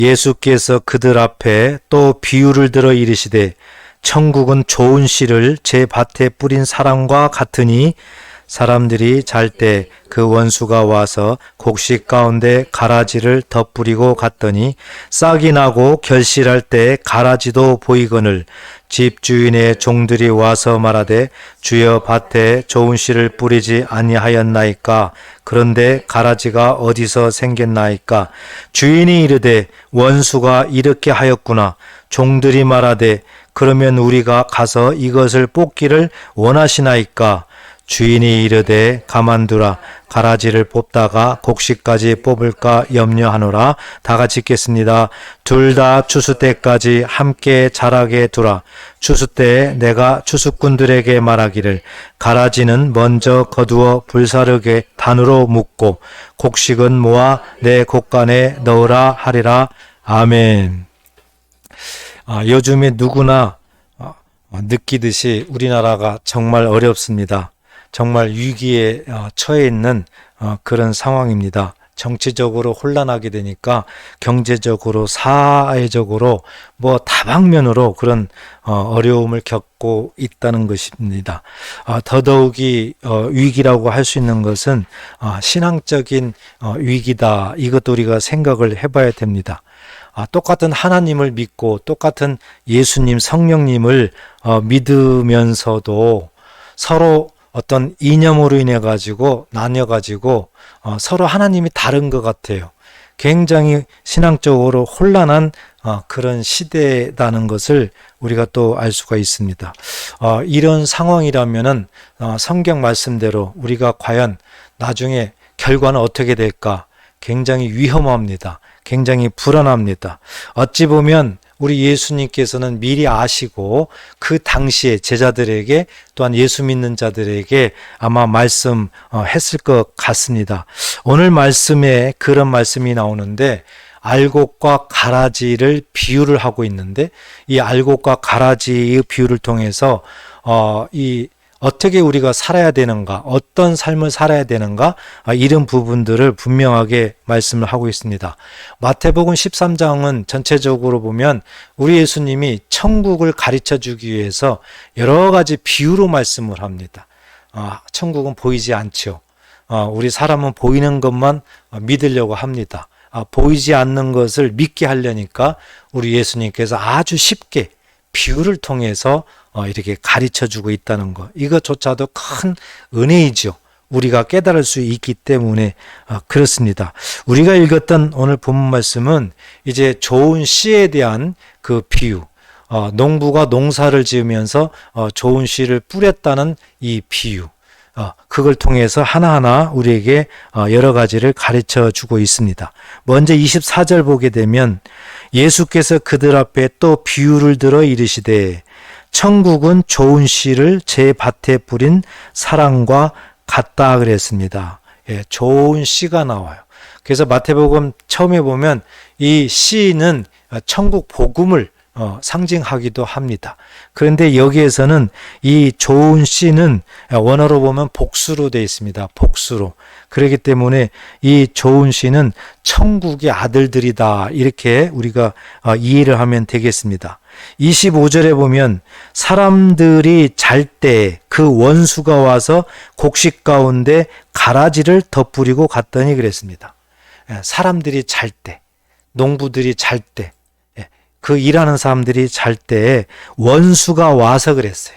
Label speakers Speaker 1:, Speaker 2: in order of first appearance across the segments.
Speaker 1: 예수께서 그들 앞에 또 비유를 들어 이르시되 천국은 좋은 씨를 제 밭에 뿌린 사람과 같으니 사람들이 잘 때 그 원수가 와서 곡식 가운데 가라지를 덧뿌리고 갔더니 싹이 나고 결실할 때 가라지도 보이거늘 집주인의 종들이 와서 말하되 주여 밭에 좋은 씨를 뿌리지 아니하였나이까 그런데 가라지가 어디서 생겼나이까 주인이 이르되 원수가 이렇게 하였구나 종들이 말하되 그러면 우리가 가서 이것을 뽑기를 원하시나이까 주인이 이르되 가만두라 가라지를 뽑다가 곡식까지 뽑을까 염려하노라. 다 같이 읽겠습니다. 둘 다 추수 때까지 함께 자라게 두라. 추수 때에 내가 추수꾼들에게 말하기를 가라지는 먼저 거두어 불사르게 단으로 묶고 곡식은 모아 내 곡간에 넣으라 하리라. 아멘. 요즘에 누구나 느끼듯이 우리나라가 정말 어렵습니다. 정말 위기에 처해 있는 그런 상황입니다. 정치적으로 혼란하게 되니까 경제적으로 사회적으로 다방면으로 그런 어려움을 겪고 있다는 것입니다. 더더욱이 위기라고 할 수 있는 것은 신앙적인 위기다. 이것도 우리가 생각을 해봐야 됩니다. 똑같은 하나님을 믿고 똑같은 예수님 성령님을 믿으면서도 서로 어떤 이념으로 인해 가지고 나뉘어 가지고 서로 하나님이 다른 것 같아요. 굉장히 신앙적으로 혼란한 그런 시대라는 것을 우리가 또 알 수가 있습니다. 이런 상황이라면은 성경 말씀대로 우리가 과연 나중에 결과는 어떻게 될까? 굉장히 위험합니다. 굉장히 불안합니다. 어찌 보면 우리 예수님께서는 미리 아시고 그 당시에 제자들에게 또한 예수 믿는 자들에게 아마 말씀했을 것 같습니다. 오늘 말씀에 그런 말씀이 나오는데 알곡과 가라지를 비유를 하고 있는데 이 알곡과 가라지의 비유를 통해서 어떻게 우리가 살아야 되는가, 어떤 삶을 살아야 되는가, 이런 부분들을 분명하게 말씀을 하고 있습니다. 마태복음 13장은 전체적으로 보면 우리 예수님이 천국을 가르쳐 주기 위해서 여러 가지 비유로 말씀을 합니다. 천국은 보이지 않죠. 우리 사람은 보이는 것만 믿으려고 합니다. 보이지 않는 것을 믿게 하려니까 우리 예수님께서 아주 쉽게 비유를 통해서 이렇게 가르쳐주고 있다는 것, 이것조차도 큰 은혜이죠. 우리가 깨달을 수 있기 때문에 그렇습니다. 우리가 읽었던 오늘 본문 말씀은 이제 좋은 씨에 대한 그 비유, 농부가 농사를 지으면서 좋은 씨를 뿌렸다는 이 비유, 그걸 통해서 하나하나 우리에게 여러 가지를 가르쳐 주고 있습니다. 먼저 24절 보게 되면 예수께서 그들 앞에 또 비유를 들어 이르시되 천국은 좋은 씨를 제 밭에 뿌린 사람과 같다 그랬습니다. 좋은 씨가 나와요. 그래서 마태복음 처음에 보면 이 씨는 천국 복음을 상징하기도 합니다. 그런데 여기에서는 이 좋은 씨는 원어로 보면 복수로 되어 있습니다. 복수로. 그렇기 때문에 이 좋은 씨는 천국의 아들들이다. 이렇게 우리가 이해를 하면 되겠습니다. 25절에 보면 사람들이 잘 때 그 원수가 와서 곡식 가운데 가라지를 덧뿌리고 갔더니 그랬습니다. 사람들이 잘 때, 농부들이 잘 때, 그 일하는 사람들이 잘 때 원수가 와서 그랬어요.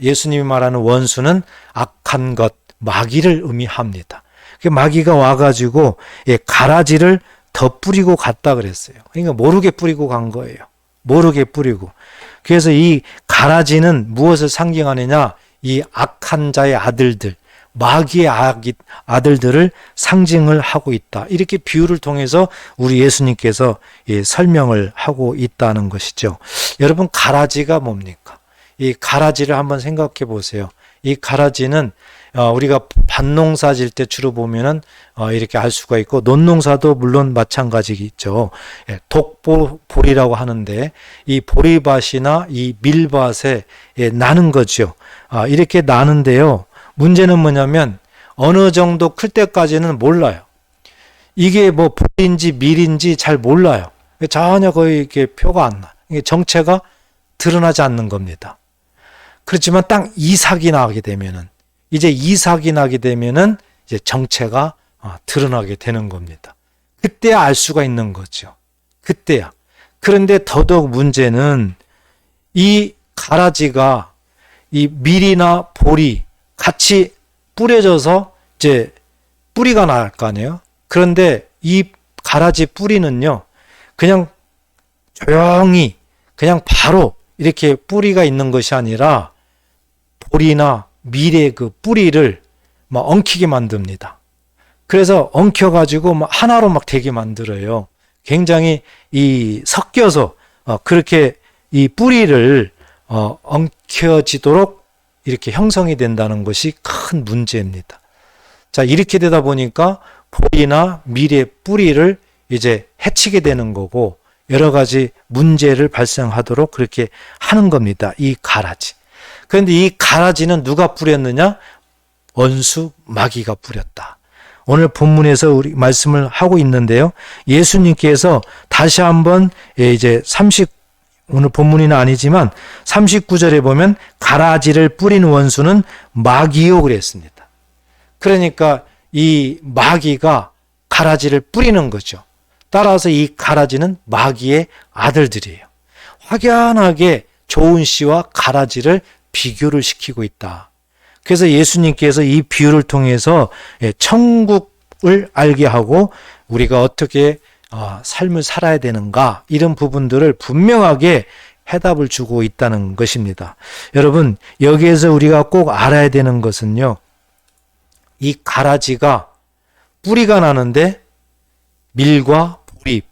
Speaker 1: 예수님이 말하는 원수는 악한 것, 마귀를 의미합니다. 마귀가 와가지고 가라지를 덧뿌리고 갔다 그랬어요. 그러니까 모르게 뿌리고 간 거예요. 모르게 뿌리고. 그래서 이 가라지는 무엇을 상징하느냐? 이 악한 자의 아들들, 마귀의 아들들을 상징을 하고 있다. 이렇게 비유를 통해서 우리 예수님께서 설명을 하고 있다는 것이죠. 여러분, 가라지가 뭡니까? 이 가라지를 한번 생각해 보세요. 이 가라지는 우리가 밭농사 질 때 주로 보면은 이렇게 알 수가 있고 논농사도 물론 마찬가지겠죠. 독보리라고 하는데 이 보리밭이나 이 밀밭에 나는 거죠. 이렇게 나는데요. 문제는 뭐냐면 어느 정도 클 때까지는 몰라요. 이게 보리인지 밀인지 잘 몰라요. 전혀 거의 이렇게 표가 안 나. 이게 정체가 드러나지 않는 겁니다. 그렇지만 딱 이삭이 나게 되면은, 이제 정체가 드러나게 되는 겁니다. 그때야 알 수가 있는 거죠. 그때야. 그런데 더더욱 문제는 이 가라지가 이 밀이나 볼이 같이 뿌려져서 이제 뿌리가 날 거 아니에요. 그런데 이 가라지 뿌리는요, 그냥 조용히 그냥 바로 이렇게 뿌리가 있는 것이 아니라 볼이나 밀의 그 뿌리를 막 엉키게 만듭니다. 그래서 엉켜가지고 막 하나로 막 되게 만들어요. 굉장히 이 섞여서 그렇게 이 뿌리를 엉켜지도록 이렇게 형성이 된다는 것이 큰 문제입니다. 자, 이렇게 되다 보니까 볼이나 밀의 뿌리를 이제 해치게 되는 거고 여러 가지 문제를 발생하도록 그렇게 하는 겁니다. 이 가라지. 그런데 이 가라지는 누가 뿌렸느냐? 원수 마귀가 뿌렸다. 오늘 본문에서 우리 말씀을 하고 있는데요. 예수님께서 다시 한번 이제 오늘 본문은 아니지만 39절에 보면 가라지를 뿌린 원수는 마귀요 그랬습니다. 그러니까 이 마귀가 가라지를 뿌리는 거죠. 따라서 이 가라지는 마귀의 아들들이에요. 확연하게 좋은 씨와 가라지를 비교를 시키고 있다. 그래서 예수님께서 이 비유를 통해서 천국을 알게 하고 우리가 어떻게 삶을 살아야 되는가 이런 부분들을 분명하게 해답을 주고 있다는 것입니다. 여러분, 여기에서 우리가 꼭 알아야 되는 것은요, 이 가라지가 뿌리가 나는데 밀과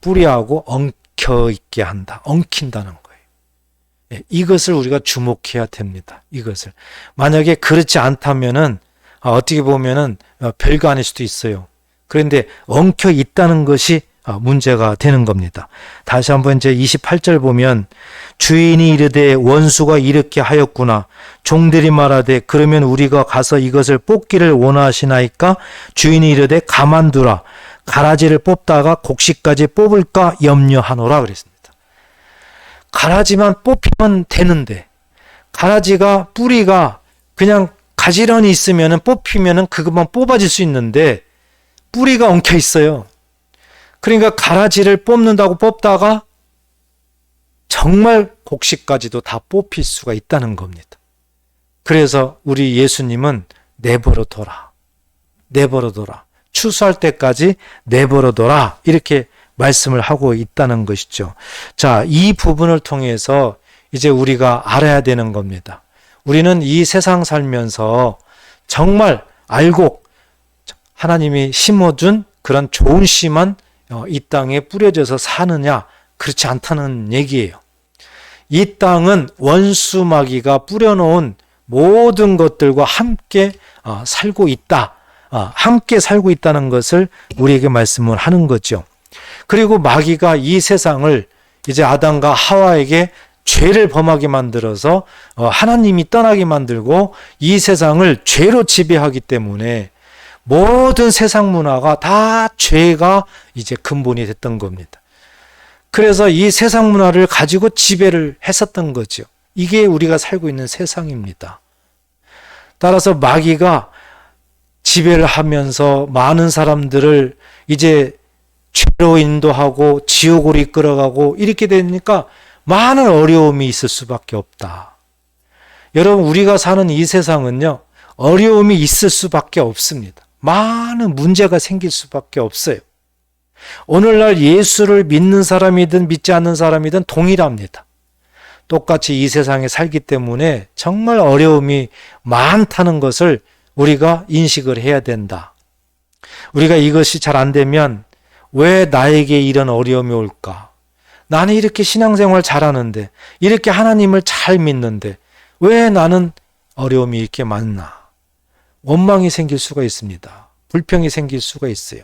Speaker 1: 뿌리하고 엉켜 있게 한다. 엉킨다는 거예요. 이것을 우리가 주목해야 됩니다. 이것을. 만약에 그렇지 않다면은 어떻게 보면은 별거 아닐 수도 있어요. 그런데 엉켜 있다는 것이 문제가 되는 겁니다. 다시 한번 이제 28절 보면 주인이 이르되 원수가 이렇게 하였구나. 종들이 말하되 그러면 우리가 가서 이것을 뽑기를 원하시나이까? 주인이 이르되 가만두라. 가라지를 뽑다가 곡식까지 뽑을까 염려하노라 그랬습니다. 가라지만 뽑히면 되는데 가라지가 뿌리가 그냥 가지런히 있으면 뽑히면 그것만 뽑아질 수 있는데 뿌리가 엉켜 있어요. 그러니까 가라지를 뽑는다고 뽑다가 정말 곡식까지도 다 뽑힐 수가 있다는 겁니다. 그래서 우리 예수님은 내버려둬라. 추수할 때까지 내버려둬라. 이렇게 말씀을 하고 있다는 것이죠. 자, 이 부분을 통해서 이제 우리가 알아야 되는 겁니다. 우리는 이 세상 살면서 정말 알고 하나님이 심어준 그런 좋은 씨만 이 땅에 뿌려져서 사느냐? 그렇지 않다는 얘기예요. 이 땅은 원수 마귀가 뿌려놓은 모든 것들과 함께 살고 있다. 함께 살고 있다는 것을 우리에게 말씀을 하는 거죠. 그리고 마귀가 이 세상을 이제 아담과 하와에게 죄를 범하게 만들어서 하나님이 떠나게 만들고 이 세상을 죄로 지배하기 때문에 모든 세상 문화가 다 죄가 이제 근본이 됐던 겁니다. 그래서 이 세상 문화를 가지고 지배를 했었던 거죠. 이게 우리가 살고 있는 세상입니다. 따라서 마귀가 지배를 하면서 많은 사람들을 이제 죄로 인도하고 지옥으로 이끌어가고 이렇게 되니까 많은 어려움이 있을 수밖에 없다. 여러분, 우리가 사는 이 세상은요, 어려움이 있을 수밖에 없습니다. 많은 문제가 생길 수밖에 없어요. 오늘날 예수를 믿는 사람이든 믿지 않는 사람이든 동일합니다. 똑같이 이 세상에 살기 때문에 정말 어려움이 많다는 것을 우리가 인식을 해야 된다. 우리가 이것이 잘 안 되면 왜 나에게 이런 어려움이 올까? 나는 이렇게 신앙생활 잘하는데, 이렇게 하나님을 잘 믿는데 왜 나는 어려움이 이렇게 많나? 원망이 생길 수가 있습니다. 불평이 생길 수가 있어요.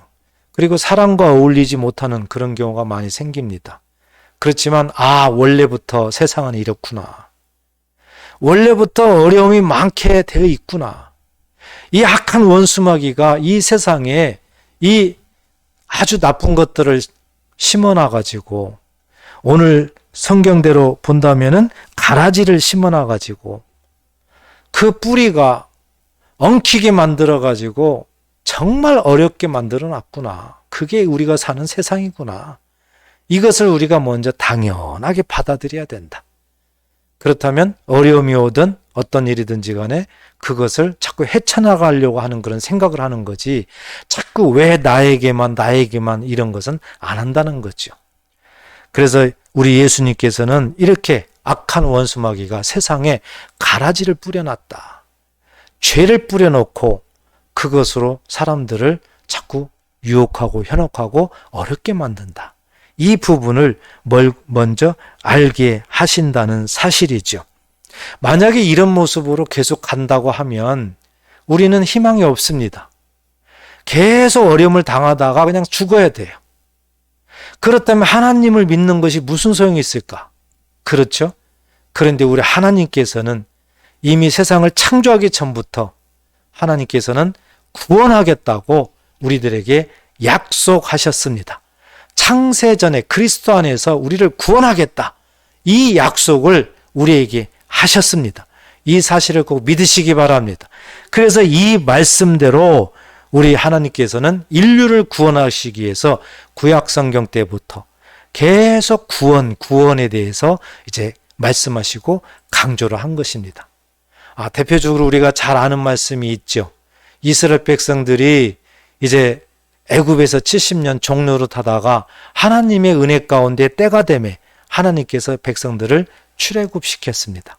Speaker 1: 그리고 사람과 어울리지 못하는 그런 경우가 많이 생깁니다. 그렇지만 원래부터 세상은 이렇구나. 원래부터 어려움이 많게 되어 있구나. 이 악한 원수마귀가 이 세상에 이 아주 나쁜 것들을 심어놔가지고 오늘 성경대로 본다면은 가라지를 심어놔 가지고 그 뿌리가 엉키게 만들어 가지고 정말 어렵게 만들어 놨구나. 그게 우리가 사는 세상이구나. 이것을 우리가 먼저 당연하게 받아들여야 된다. 그렇다면 어려움이 오든 어떤 일이든지 간에 그것을 자꾸 헤쳐나가려고 하는 그런 생각을 하는 거지, 자꾸 왜 나에게만 이런 것은 안 한다는 거죠. 그래서 우리 예수님께서는 이렇게 악한 원수마귀가 세상에 가라지를 뿌려놨다. 죄를 뿌려놓고 그것으로 사람들을 자꾸 유혹하고 현혹하고 어렵게 만든다. 이 부분을 먼저 알게 하신다는 사실이죠. 만약에 이런 모습으로 계속 간다고 하면 우리는 희망이 없습니다. 계속 어려움을 당하다가 그냥 죽어야 돼요. 그렇다면 하나님을 믿는 것이 무슨 소용이 있을까? 그렇죠? 그런데 우리 하나님께서는 이미 세상을 창조하기 전부터 하나님께서는 구원하겠다고 우리들에게 약속하셨습니다. 창세전에 그리스도 안에서 우리를 구원하겠다. 이 약속을 우리에게 하셨습니다. 이 사실을 꼭 믿으시기 바랍니다. 그래서 이 말씀대로 우리 하나님께서는 인류를 구원하시기 위해서 구약성경 때부터 계속 구원에 대해서 이제 말씀하시고 강조를 한 것입니다. 대표적으로 우리가 잘 아는 말씀이 있죠. 이스라엘 백성들이 이제 애굽에서 70년 종로릇 하다가 하나님의 은혜 가운데 때가 되매 하나님께서 백성들을 출애굽시켰습니다.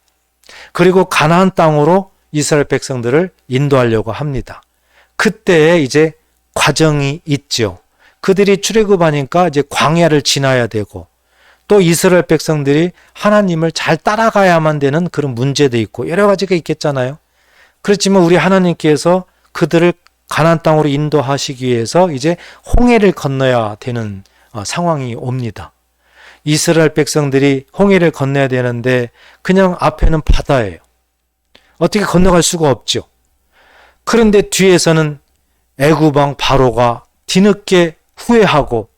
Speaker 1: 그리고 가나안 땅으로 이스라엘 백성들을 인도하려고 합니다. 그때 이제 과정이 있죠. 그들이 출애굽하니까 이제 광야를 지나야 되고, 또 이스라엘 백성들이 하나님을 잘 따라가야만 되는 그런 문제도 있고 여러 가지가 있겠잖아요. 그렇지만 우리 하나님께서 그들을 가나안 땅으로 인도하시기 위해서 이제 홍해를 건너야 되는 상황이 옵니다. 이스라엘 백성들이 홍해를 건너야 되는데 그냥 앞에는 바다예요. 어떻게 건너갈 수가 없죠. 그런데 뒤에서는 애굽 왕 바로가 뒤늦게 후회하고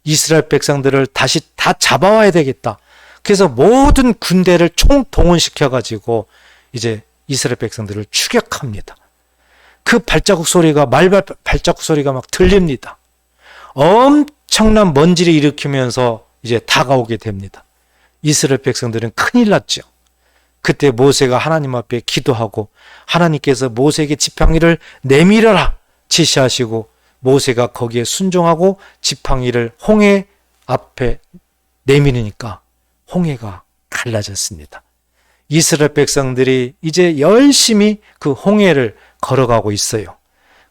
Speaker 1: 이스라엘 백성들을 다시 다 잡아와야 되겠다. 그래서 모든 군대를 총동원시켜 가지고 이제 이스라엘 백성들을 추격합니다. 그 발자국 소리가 발자국 소리가 막 들립니다. 엄청난 먼지를 일으키면서 이제 다가오게 됩니다. 이스라엘 백성들은 큰일 났죠. 그때 모세가 하나님 앞에 기도하고 하나님께서 모세에게 지팡이를 내밀어라 지시하시고 모세가 거기에 순종하고 지팡이를 홍해 앞에 내미니까 홍해가 갈라졌습니다. 이스라엘 백성들이 이제 열심히 그 홍해를 걸어가고 있어요.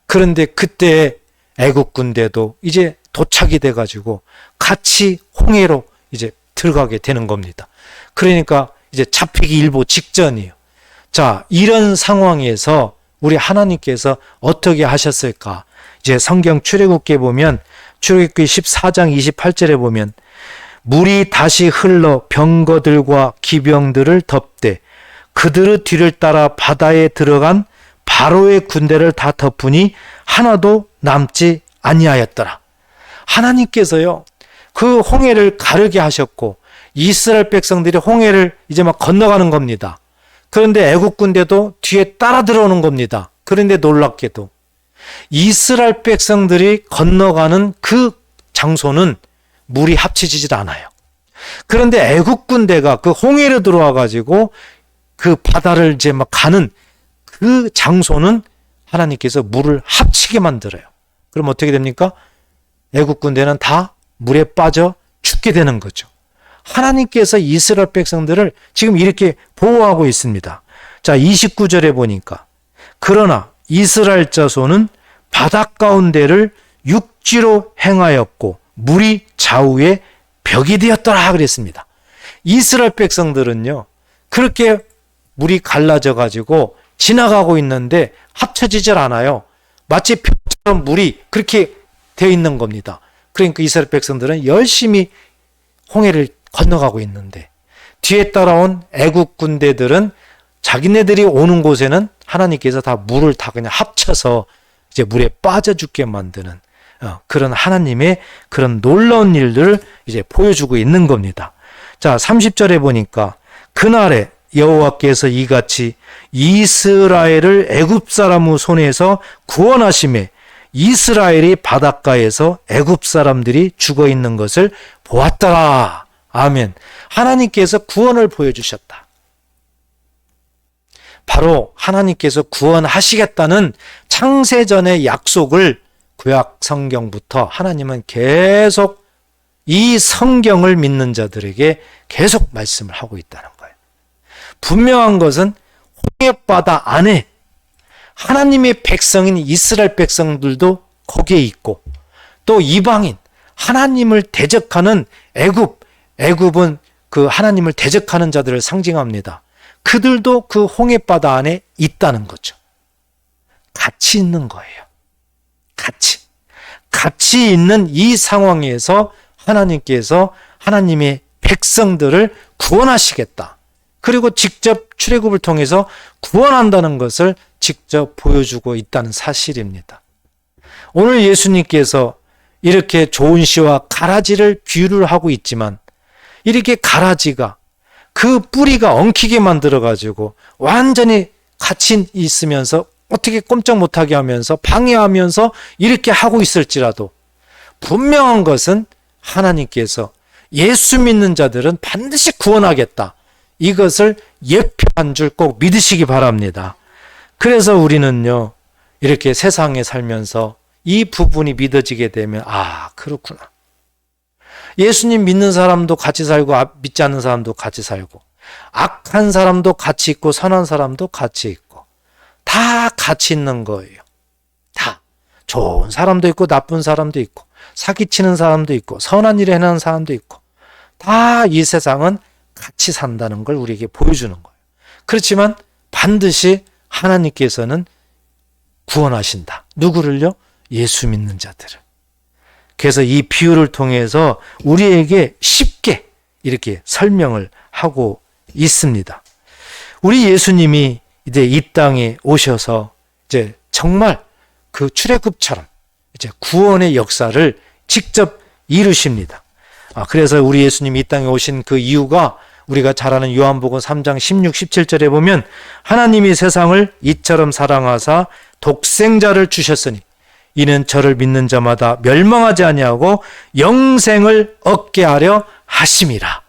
Speaker 1: 그런데 그때 애국 군대도 이제 도착이 돼가지고 같이 홍해로 이제 들어가게 되는 겁니다. 그러니까 이제 잡히기 일보 직전이에요. 자, 이런 상황에서 우리 하나님께서 어떻게 하셨을까? 이제 성경 출애굽기에 보면 출애굽기 14장 28절에 보면 물이 다시 흘러 병거들과 기병들을 덮되 그들의 뒤를 따라 바다에 들어간 바로의 군대를 다 덮으니 하나도 남지 아니하였더라. 하나님께서요, 그 홍해를 가르게 하셨고 이스라엘 백성들이 홍해를 이제 막 건너가는 겁니다. 그런데 애국 군대도 뒤에 따라 들어오는 겁니다. 그런데 놀랍게도 이스라엘 백성들이 건너가는 그 장소는 물이 합쳐지질 않아요. 그런데 애국 군대가 그 홍해로 들어와 가지고 그 바다를 이제 막 가는 그 장소는 하나님께서 물을 합치게 만들어요. 그럼 어떻게 됩니까? 애국 군대는 다 물에 빠져 죽게 되는 거죠. 하나님께서 이스라엘 백성들을 지금 이렇게 보호하고 있습니다. 자, 29절에 보니까 그러나 이스라엘 자손은 바다 가운데를 육지로 행하였고 물이 좌우에 벽이 되었더라 그랬습니다. 이스라엘 백성들은요, 그렇게 물이 갈라져 가지고 지나가고 있는데 합쳐지질 않아요. 마치 벽처럼 물이 그렇게 되어 있는 겁니다. 그러니까 이스라엘 백성들은 열심히 홍해를 건너가고 있는데 뒤에 따라온 애국 군대들은 자기네들이 오는 곳에는 하나님께서 다 물을 다 그냥 합쳐서 이제 물에 빠져 죽게 만드는 그런 하나님의 그런 놀라운 일들을 이제 보여주고 있는 겁니다. 자, 30절에 보니까 그날에 여호와께서 이같이 이스라엘을 애굽 사람의 손에서 구원하심에 이스라엘이 바닷가에서 애굽 사람들이 죽어 있는 것을 보았더라. 아멘. 하나님께서 구원을 보여주셨다. 바로 하나님께서 구원하시겠다는 창세전의 약속을 구약 성경부터 하나님은 계속 이 성경을 믿는 자들에게 계속 말씀을 하고 있다는 거예요. 분명한 것은 홍해바다 안에 하나님의 백성인 이스라엘 백성들도 거기에 있고, 또 이방인 하나님을 대적하는 애굽은 그 하나님을 대적하는 자들을 상징합니다. 그들도 그 홍해바다 안에 있다는 거죠. 같이 있는 거예요. 같이 있는 이 상황에서 하나님께서 하나님의 백성들을 구원하시겠다. 그리고 직접 출애굽을 통해서 구원한다는 것을 직접 보여주고 있다는 사실입니다. 오늘 예수님께서 이렇게 좋은 씨와 가라지를 비유를 하고 있지만, 이렇게 가라지가 그 뿌리가 엉키게 만들어가지고 완전히 같이 있으면서 어떻게 꼼짝 못하게 하면서 방해하면서 이렇게 하고 있을지라도 분명한 것은 하나님께서 예수 믿는 자들은 반드시 구원하겠다. 이것을 예표한 줄 꼭 믿으시기 바랍니다. 그래서 우리는요, 이렇게 세상에 살면서 이 부분이 믿어지게 되면, 아, 그렇구나. 예수님 믿는 사람도 같이 살고 믿지 않는 사람도 같이 살고, 악한 사람도 같이 있고 선한 사람도 같이 있고, 다 같이 있는 거예요. 다. 좋은 사람도 있고 나쁜 사람도 있고 사기치는 사람도 있고 선한 일을 해내는 사람도 있고, 다 이 세상은 같이 산다는 걸 우리에게 보여주는 거예요. 그렇지만 반드시 하나님께서는 구원하신다. 누구를요? 예수 믿는 자들을. 그래서 이 비유를 통해서 우리에게 쉽게 이렇게 설명을 하고 있습니다. 우리 예수님이 이제 이 땅에 오셔서 이제 정말 그 출애굽처럼 이제 구원의 역사를 직접 이루십니다. 그래서 우리 예수님이 이 땅에 오신 그 이유가 우리가 잘 아는 요한복음 3장 16, 17절에 보면 하나님이 세상을 이처럼 사랑하사 독생자를 주셨으니 이는 저를 믿는 자마다 멸망하지 아니하고 영생을 얻게 하려 하심이라.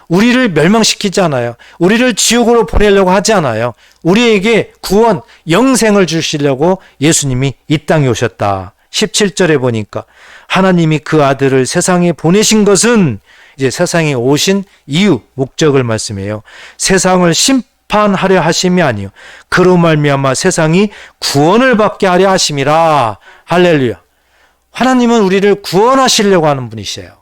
Speaker 1: 우리를 멸망시키지 않아요. 우리를 지옥으로 보내려고 하지 않아요. 우리에게 구원, 영생을 주시려고 예수님이 이 땅에 오셨다. 17절에 보니까 하나님이 그 아들을 세상에 보내신 것은 이제 세상에 오신 이유, 목적을 말씀해요. 세상을 심판하려 하심이 아니요 그로 말미암아 세상이 구원을 받게 하려 하심이라. 할렐루야. 하나님은 우리를 구원하시려고 하는 분이세요.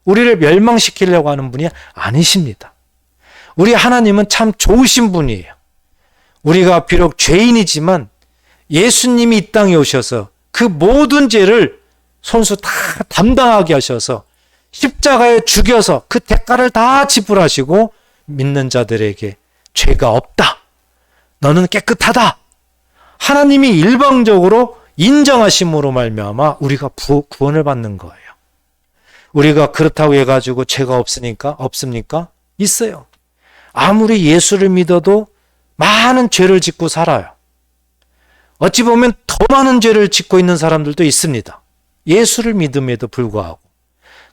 Speaker 1: 우리를 멸망시키려고 하는 분이 아니십니다. 우리 하나님은 참 좋으신 분이에요. 우리가 비록 죄인이지만 예수님이 이 땅에 오셔서 그 모든 죄를 손수 다 담당하게 하셔서 십자가에 죽여서 그 대가를 다 지불하시고 믿는 자들에게 죄가 없다. 너는 깨끗하다. 하나님이 일방적으로 인정하심으로 말미암아 우리가 구원을 받는 거예요. 우리가 그렇다고 해가지고 죄가 없습니까? 있어요. 아무리 예수를 믿어도 많은 죄를 짓고 살아요. 어찌 보면 더 많은 죄를 짓고 있는 사람들도 있습니다. 예수를 믿음에도 불구하고.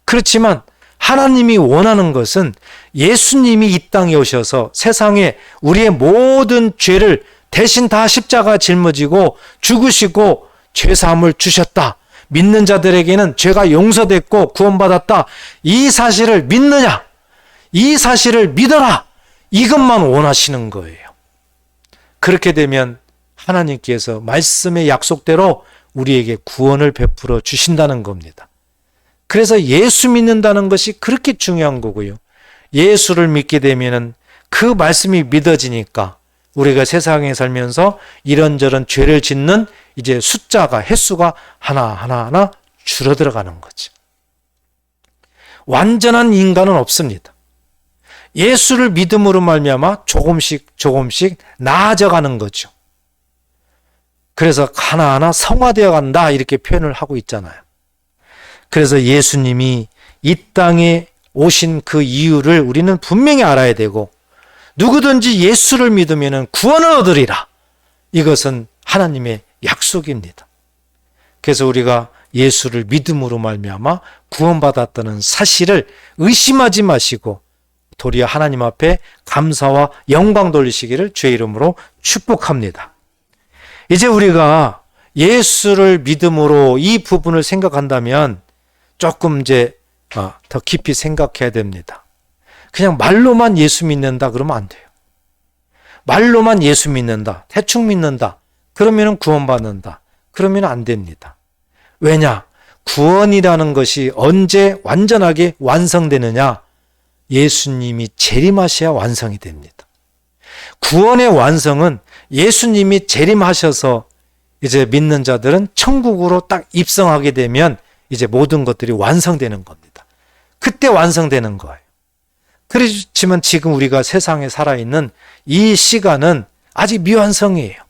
Speaker 1: 그렇지만 하나님이 원하는 것은 예수님이 이 땅에 오셔서 세상에 우리의 모든 죄를 대신 다 십자가 짊어지고 죽으시고 죄사함을 주셨다. 믿는 자들에게는 죄가 용서됐고 구원받았다. 이 사실을 믿느냐? 이 사실을 믿어라. 이것만 원하시는 거예요. 그렇게 되면 하나님께서 말씀의 약속대로 우리에게 구원을 베풀어 주신다는 겁니다. 그래서 예수 믿는다는 것이 그렇게 중요한 거고요. 예수를 믿게 되면은 그 말씀이 믿어지니까 우리가 세상에 살면서 이런저런 죄를 짓는 이제 횟수가 하나 줄어들어가는 거죠. 완전한 인간은 없습니다. 예수를 믿음으로 말미암아 조금씩 나아져가는 거죠. 그래서 하나하나 성화되어 간다 이렇게 표현을 하고 있잖아요. 그래서 예수님이 이 땅에 오신 그 이유를 우리는 분명히 알아야 되고, 누구든지 예수를 믿으면 구원을 얻으리라. 이것은 하나님의 약속입니다. 그래서 우리가 예수를 믿음으로 말미암아 구원받았다는 사실을 의심하지 마시고 도리어 하나님 앞에 감사와 영광 돌리시기를 주의 이름으로 축복합니다. 이제 우리가 예수를 믿음으로 이 부분을 생각한다면 조금 이제 더 깊이 생각해야 됩니다. 그냥 말로만 예수 믿는다 그러면 안 돼요. 말로만 예수 믿는다, 대충 믿는다, 그러면 구원받는다, 그러면 안 됩니다. 왜냐? 구원이라는 것이 언제 완전하게 완성되느냐? 예수님이 재림하셔야 완성이 됩니다. 구원의 완성은 예수님이 재림하셔서 이제 믿는 자들은 천국으로 딱 입성하게 되면 이제 모든 것들이 완성되는 겁니다. 그때 완성되는 거예요. 그렇지만 지금 우리가 세상에 살아있는 이 시간은 아직 미완성이에요.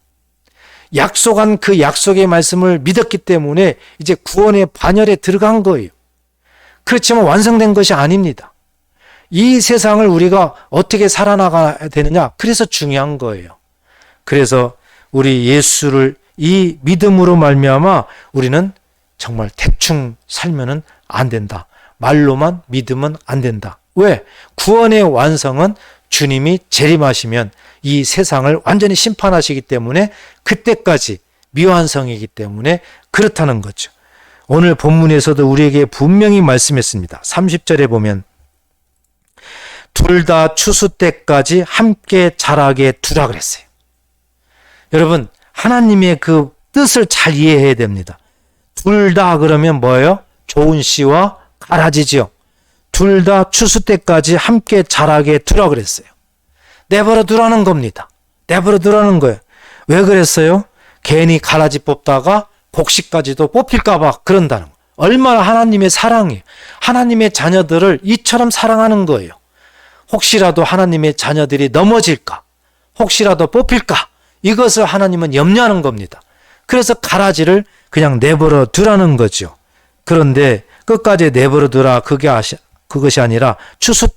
Speaker 1: 약속한 그 약속의 말씀을 믿었기 때문에 이제 구원의 반열에 들어간 거예요. 그렇지만 완성된 것이 아닙니다. 이 세상을 우리가 어떻게 살아나가야 되느냐? 그래서 중요한 거예요. 그래서 우리 예수를 이 믿음으로 말미암아 우리는 정말 대충 살면은 안 된다. 말로만 믿으면 안 된다. 왜? 구원의 완성은 주님이 재림하시면 이 세상을 완전히 심판하시기 때문에 그때까지 미완성이기 때문에 그렇다는 거죠. 오늘 본문에서도 우리에게 분명히 말씀했습니다. 30절에 보면 둘 다 추수 때까지 함께 자라게 두라 그랬어요. 여러분, 하나님의 그 뜻을 잘 이해해야 됩니다. 둘 다 그러면 뭐예요? 좋은 씨와 가라지지요. 둘 다 추수 때까지 함께 자라게 두라 그랬어요. 내버려 두라는 겁니다. 내버려 두라는 거예요. 왜 그랬어요? 괜히 가라지 뽑다가 곡식까지도 뽑힐까 봐 그런다는 거예요. 얼마나 하나님의 사랑이에요. 하나님의 자녀들을 이처럼 사랑하는 거예요. 혹시라도 하나님의 자녀들이 넘어질까? 혹시라도 뽑힐까? 이것을 하나님은 염려하는 겁니다. 그래서 가라지를 그냥 내버려 두라는 거죠. 그런데 끝까지 내버려 두라 그것이 아니라 추수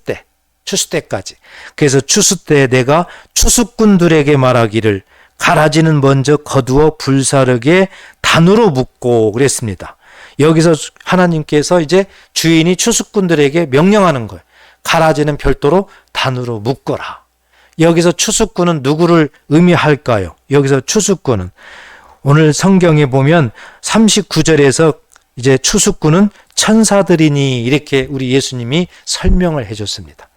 Speaker 1: 때까지. 그래서 추수 때 내가 추수꾼들에게 말하기를 가라지는 먼저 거두어 불사르게 단으로 묶고 그랬습니다. 여기서 하나님께서 이제 주인이 추수꾼들에게 명령하는 거예요. 가라지는 별도로 단으로 묶어라. 여기서 추수꾼은 누구를 의미할까요? 여기서 추수꾼은 오늘 성경에 보면 39절에서 이제 추수꾼은 천사들이니 이렇게 우리 예수님이 설명을 해줬습니다.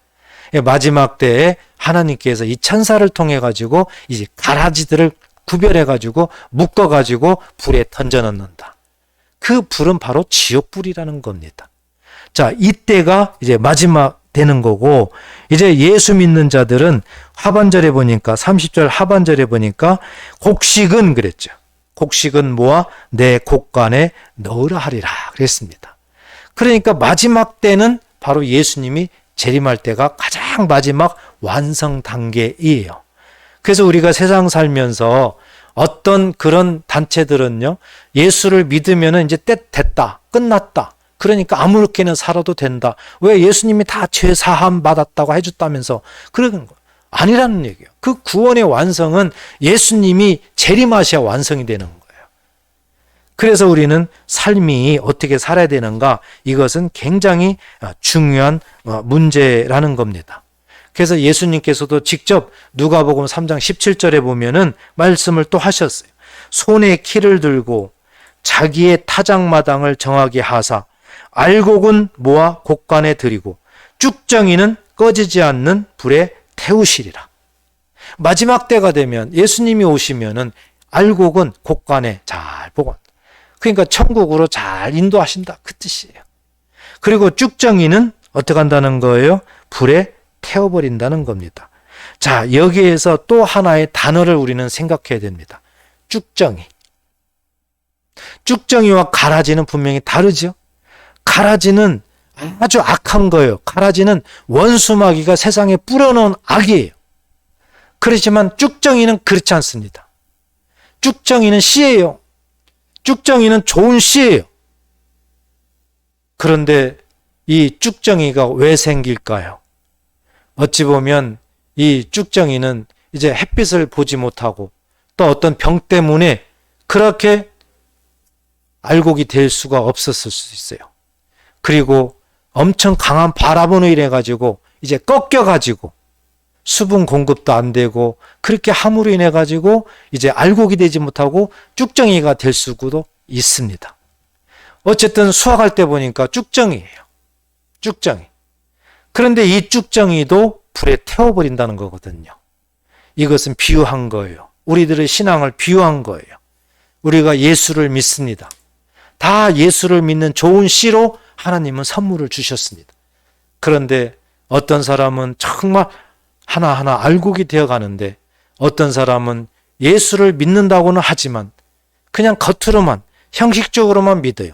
Speaker 1: 마지막 때에 하나님께서 이 천사를 통해 가지고 이제 가라지들을 구별해 가지고 묶어 가지고 불에 던져 넣는다. 그 불은 바로 지옥불이라는 겁니다. 자, 이때가 이제 마지막 되는 거고, 이제 예수 믿는 자들은 하반절에 보니까 30절 하반절에 보니까 곡식은 그랬죠. 곡식은 모아 내 곡간에 넣으라 하리라 그랬습니다. 그러니까 마지막 때는 바로 예수님이 재림할 때가 가장 마지막 완성 단계이에요. 그래서 우리가 세상 살면서 어떤 그런 단체들은요, 예수를 믿으면 이제 때 됐다, 끝났다. 그러니까 아무렇게나 살아도 된다. 왜? 예수님이 다 죄 사함 받았다고 해줬다면서 그러는 거예요. 아니라는 얘기예요. 그 구원의 완성은 예수님이 재림하셔야 완성이 되는 거예요. 그래서 우리는 삶이 어떻게 살아야 되는가? 이것은 굉장히 중요한 문제라는 겁니다. 그래서 예수님께서도 직접 누가복음 3장 17절에 보면은 말씀을 또 하셨어요. 손에 키를 들고 자기의 타작마당을 정하게 하사 알곡은 모아 곡간에 들이고 쭉정이는 꺼지지 않는 불에 태우시리라. 마지막 때가 되면 예수님이 오시면은 알곡은 곡간에 잘 보관. 그러니까 천국으로 잘 인도하신다. 그 뜻이에요. 그리고 쭉정이는 어떻게 한다는 거예요? 불에 태워버린다는 겁니다. 자, 여기에서 또 하나의 단어를 우리는 생각해야 됩니다. 쭉정이. 쭉정이와 가라지는 분명히 다르죠? 가라지는 아주 악한 거예요. 가라지는 원수마귀가 세상에 뿌려놓은 악이에요. 그렇지만 쭉정이는 그렇지 않습니다. 쭉정이는 씨예요. 쭉정이는 좋은 씨예요. 그런데 이 쭉정이가 왜 생길까요? 어찌 보면 이 쭉정이는 이제 햇빛을 보지 못하고 또 어떤 병 때문에 그렇게 알곡이 될 수가 없었을 수 있어요. 그리고 엄청 강한 바람으로 인해 가지고 이제 꺾여 가지고 수분 공급도 안 되고 그렇게 함으로 인해 가지고 이제 알곡이 되지 못하고 쭉정이가 될 수도 있습니다. 어쨌든 수확할 때 보니까 쭉정이에요. 쭉정이. 그런데 이 쭉정이도 불에 태워버린다는 거거든요. 이것은 비유한 거예요. 우리들의 신앙을 비유한 거예요. 우리가 예수를 믿습니다. 다 예수를 믿는 좋은 씨로 하나님은 선물을 주셨습니다. 그런데 어떤 사람은 정말 하나하나 알곡이 되어 가는데 어떤 사람은 예수를 믿는다고는 하지만 그냥 겉으로만 형식적으로만 믿어요.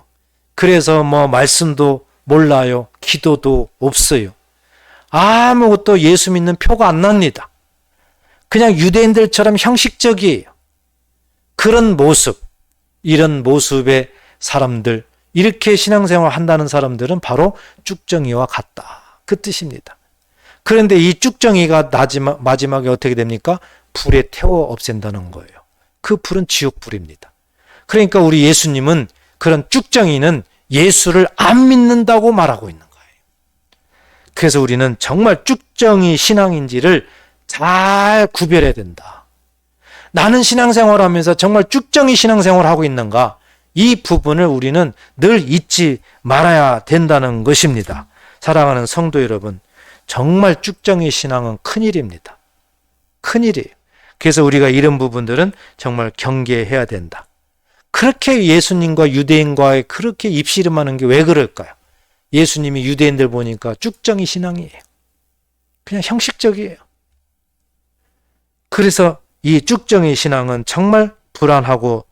Speaker 1: 그래서 말씀도 몰라요. 기도도 없어요. 아무것도 예수 믿는 표가 안 납니다. 그냥 유대인들처럼 형식적이에요. 그런 모습, 이런 모습의 사람들, 이렇게 신앙생활 한다는 사람들은 바로 쭉정이와 같다. 그 뜻입니다. 그런데 이 쭉정이가 마지막에 어떻게 됩니까? 불에 태워 없앤다는 거예요. 그 불은 지옥불입니다. 그러니까 우리 예수님은 그런 쭉정이는 예수를 안 믿는다고 말하고 있는 거예요. 그래서 우리는 정말 쭉정이 신앙인지를 잘 구별해야 된다. 나는 신앙생활하면서 정말 쭉정이 신앙생활하고 있는가? 이 부분을 우리는 늘 잊지 말아야 된다는 것입니다. 사랑하는 성도 여러분, 정말 쭉정이 신앙은 큰일입니다. 큰일이에요. 그래서 우리가 이런 부분들은 정말 경계해야 된다. 그렇게 예수님과 유대인과의 그렇게 입씨름하는 게 왜 그럴까요? 예수님이 유대인들 보니까 쭉정이 신앙이에요. 그냥 형식적이에요. 그래서 이 쭉정이 신앙은 정말 불안하고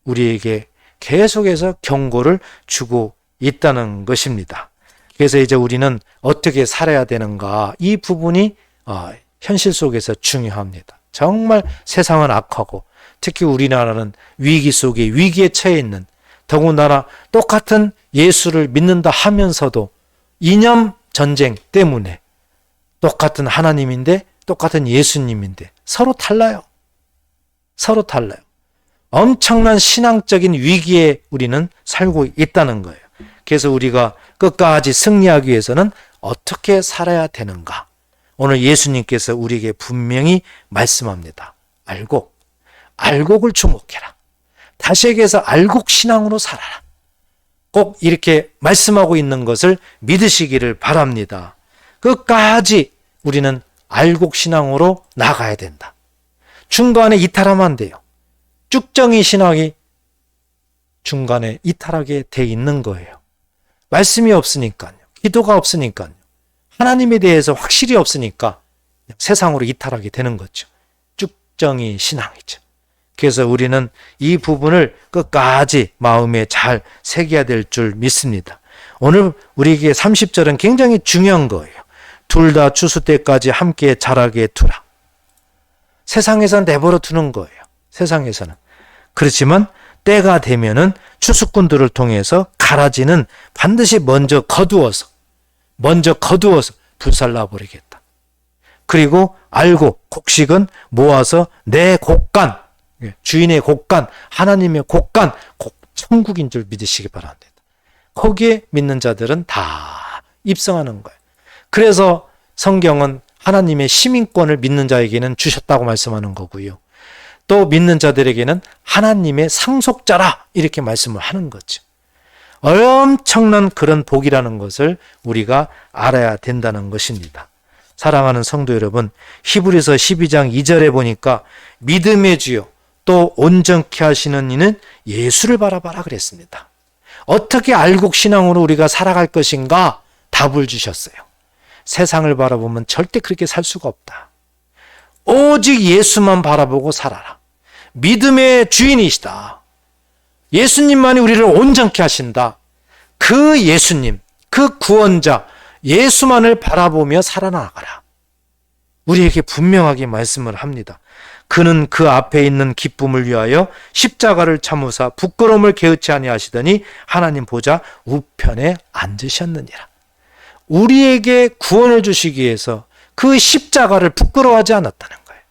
Speaker 1: 우리에게 계속해서 경고를 주고 있다는 것입니다. 그래서 이제 우리는 어떻게 살아야 되는가, 이 부분이 현실 속에서 중요합니다. 정말 세상은 악하고 특히 우리나라는 위기 속에 위기에 처해 있는, 더군다나 똑같은 예수를 믿는다 하면서도 이념 전쟁 때문에 똑같은 하나님인데 똑같은 예수님인데 서로 달라요. 서로 달라요. 엄청난 신앙적인 위기에 우리는 살고 있다는 거예요. 그래서 우리가 끝까지 승리하기 위해서는 어떻게 살아야 되는가? 오늘 예수님께서 우리에게 분명히 말씀합니다. 알곡을 주목해라. 다시 얘기해서 알곡 신앙으로 살아라. 꼭 이렇게 말씀하고 있는 것을 믿으시기를 바랍니다. 끝까지 우리는 알곡 신앙으로 나가야 된다. 중간에 이탈하면 안 돼요. 쭉정이 신앙이 중간에 이탈하게 돼 있는 거예요. 말씀이 없으니까요. 기도가 없으니까요. 하나님에 대해서 확실히 없으니까 세상으로 이탈하게 되는 거죠. 쭉정이 신앙이죠. 그래서 우리는 이 부분을 끝까지 마음에 잘 새겨야 될 줄 믿습니다. 오늘 우리에게 30절은 굉장히 중요한 거예요. 둘 다 추수 때까지 함께 자라게 두라. 세상에서는 내버려 두는 거예요. 세상에서는. 그렇지만 때가 되면은 추수꾼들을 통해서 가라지는 반드시 먼저 거두어서 불살라 버리겠다. 그리고 알곡, 곡식은 모아서 내 곡간, 주인의 곡간, 하나님의 곡간, 천국인 줄 믿으시기 바랍니다. 거기에 믿는 자들은 다 입성하는 거예요. 그래서 성경은 하나님의 시민권을 믿는 자에게는 주셨다고 말씀하는 거고요. 또 믿는 자들에게는 하나님의 상속자라 이렇게 말씀을 하는 거죠. 엄청난 그런 복이라는 것을 우리가 알아야 된다는 것입니다. 사랑하는 성도 여러분, 히브리서 12장 2절에 보니까 믿음의 주요 또 온전케 하시는 이는 예수를 바라봐라 그랬습니다. 어떻게 알곡 신앙으로 우리가 살아갈 것인가 답을 주셨어요. 세상을 바라보면 절대 그렇게 살 수가 없다. 오직 예수만 바라보고 살아라. 믿음의 주인이시다. 예수님만이 우리를 온전케 하신다. 그 예수님, 그 구원자, 예수만을 바라보며 살아나가라. 우리에게 분명하게 말씀을 합니다. 그는 그 앞에 있는 기쁨을 위하여 십자가를 참으사 부끄러움을 개의치 아니하시더니 하나님 보좌 우편에 앉으셨느니라. 우리에게 구원을 주시기 위해서 그 십자가를 부끄러워하지 않았다는 거예요.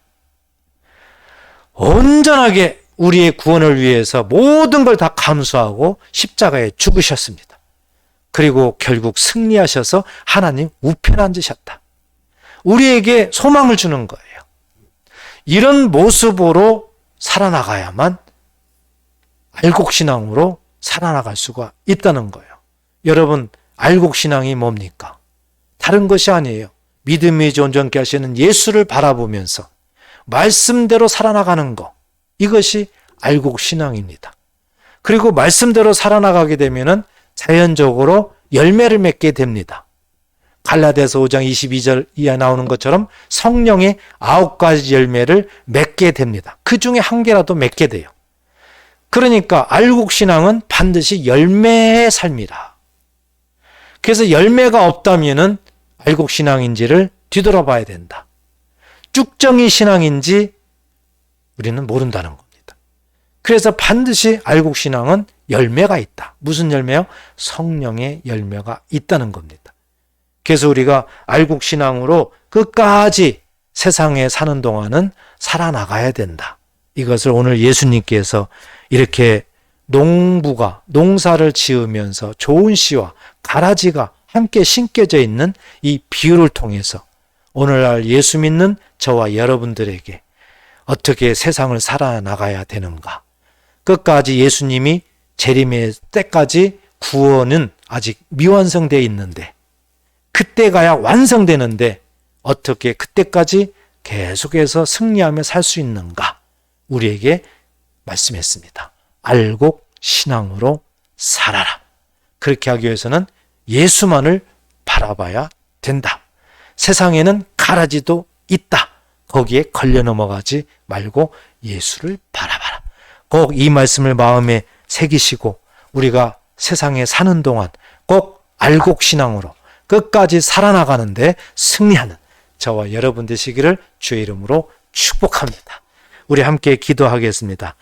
Speaker 1: 온전하게 우리의 구원을 위해서 모든 걸 다 감수하고 십자가에 죽으셨습니다. 그리고 결국 승리하셔서 하나님 우편에 앉으셨다. 우리에게 소망을 주는 거예요. 이런 모습으로 살아나가야만 알곡신앙으로 살아나갈 수가 있다는 거예요. 여러분, 알곡신앙이 뭡니까? 다른 것이 아니에요. 믿음이 온전케 하시는 예수를 바라보면서 말씀대로 살아나가는 것, 이것이 알곡신앙입니다. 그리고 말씀대로 살아나가게 되면은 자연적으로 열매를 맺게 됩니다. 갈라디아서 5장 22절 이하에 나오는 것처럼 성령의 9가지 열매를 맺게 됩니다. 그 중에 한 개라도 맺게 돼요. 그러니까 알곡신앙은 반드시 열매의 삶이라. 그래서 열매가 없다면은 알곡신앙인지를 뒤돌아봐야 된다. 쭉정이 신앙인지 우리는 모른다는 겁니다. 그래서 반드시 알곡신앙은 열매가 있다. 무슨 열매요? 성령의 열매가 있다는 겁니다. 그래서 우리가 알곡신앙으로 끝까지 세상에 사는 동안은 살아나가야 된다. 이것을 오늘 예수님께서 이렇게 농부가 농사를 지으면서 좋은 씨와 가라지가 함께 심겨져 있는 이 비유를 통해서 오늘날 예수 믿는 저와 여러분들에게 어떻게 세상을 살아나가야 되는가. 끝까지 예수님이 재림의 때까지 구원은 아직 미완성되어 있는데 그때 가야 완성되는데 어떻게 그때까지 계속해서 승리하며 살 수 있는가 우리에게 말씀했습니다. 알곡신앙으로 살아라. 그렇게 하기 위해서는 예수만을 바라봐야 된다. 세상에는 가라지도 있다. 거기에 걸려 넘어가지 말고 예수를 바라봐라. 꼭 이 말씀을 마음에 새기시고 우리가 세상에 사는 동안 꼭 알곡신앙으로 끝까지 살아나가는데 승리하는 저와 여러분 되시기를 주의 이름으로 축복합니다. 우리 함께 기도하겠습니다.